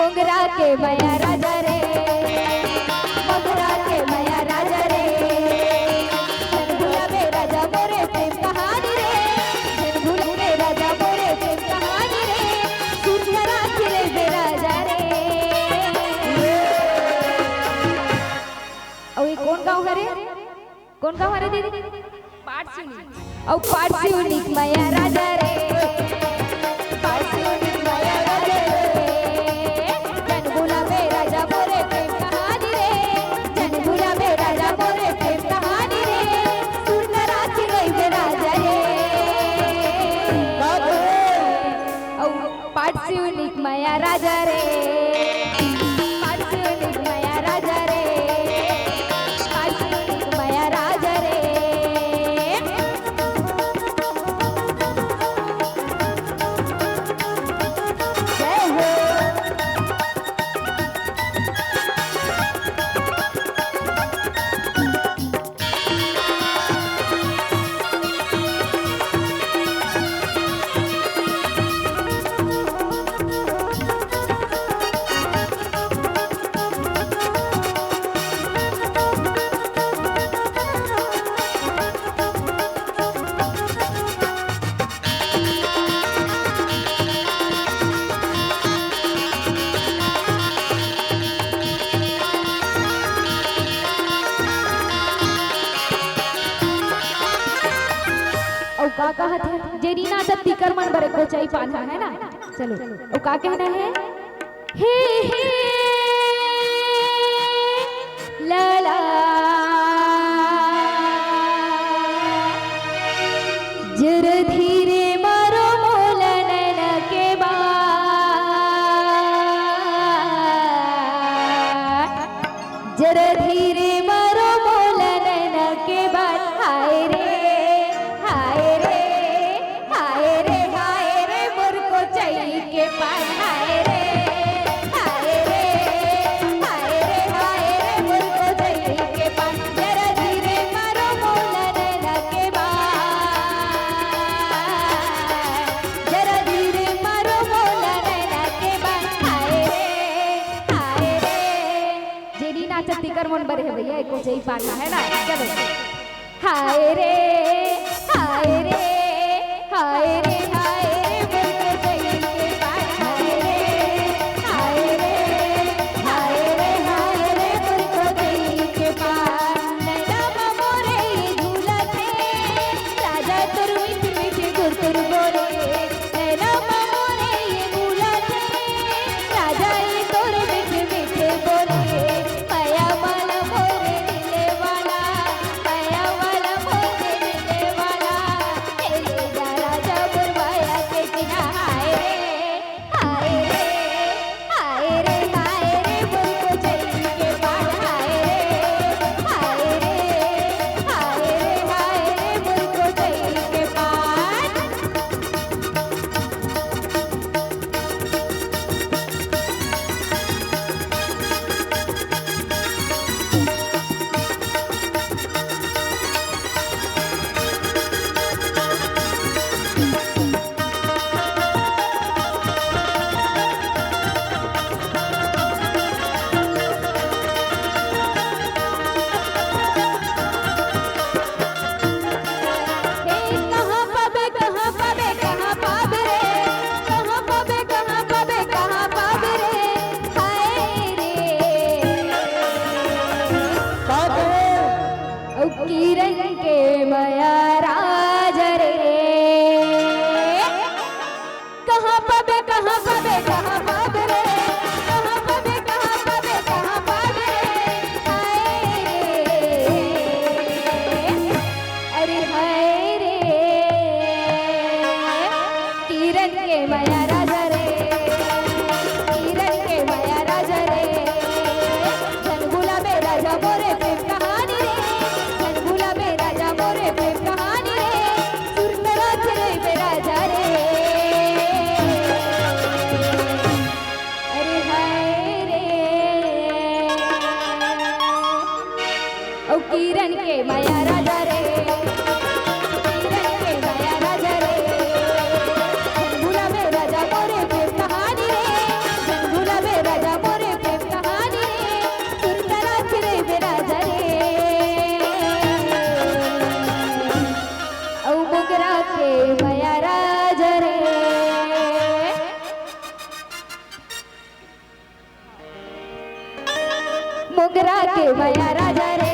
मोगरा के माया राजा रे, मोगरा के माया राजा रे, झनझुला में राजा मोरे प्रेम कहानी रे, झनझुला में राजा मोरे प्रेम कहानी रे, सुनरा खिले बे राजा रे। और ये कौन गाँव है रे? कौन गाँव है रे दीदी? पाटसिवनी। और पाटसिवनी माया राजा रे, पाटसिवनी माया राजा रे, झनझुला में राजा मोरे प्रेम कहानी रे, झनझुला में राजा मोरे प्रेम कहानी रे, सुनरा खिले बे राजा रे। और पाटसिवनी माया राजा रे, पाटसिवनी माया राजा रे, पाटसिवनी माया राजा रे। जय हो। का कहत है जेरीना दत्ती करमन बरे को चाई पाना है ना। चलो ओ का कहना है? हे हे ला ला जर धीरे मारो मोलन के बाद, जर धीरे मारो मोलन के बाद, हाय रे हाय रे हाय रे हाय रे मुझको चाहिए के पास, हाय रे हाय रे हाय रे हाय रे मुझको चाहिए के पास, जरा धीरे मारो मोलन के बाद, जरा धीरे मारो मोलन के बाद, हाय रे जेडी नाचती कर मन बरे है भैया को चाहिए पाना है ना। चलो हाय रे हाय रे हाय रे हाय रे मुझको चाहिए के पास, हाय रे हाय रे हाय रे हाय रे मुझको चाहिए के पास, नैना मोरे ये झूलते राजा तुर मीठ मीठ गुर तुर बोले, नैना मोरे ये झूलते राजा ये तुर मीठ मीठ बोले, माया वाला मोरे दिले वाला, माया वाला मोरे दिले वाला, ले जा राजा मोगरा के माया राजा रे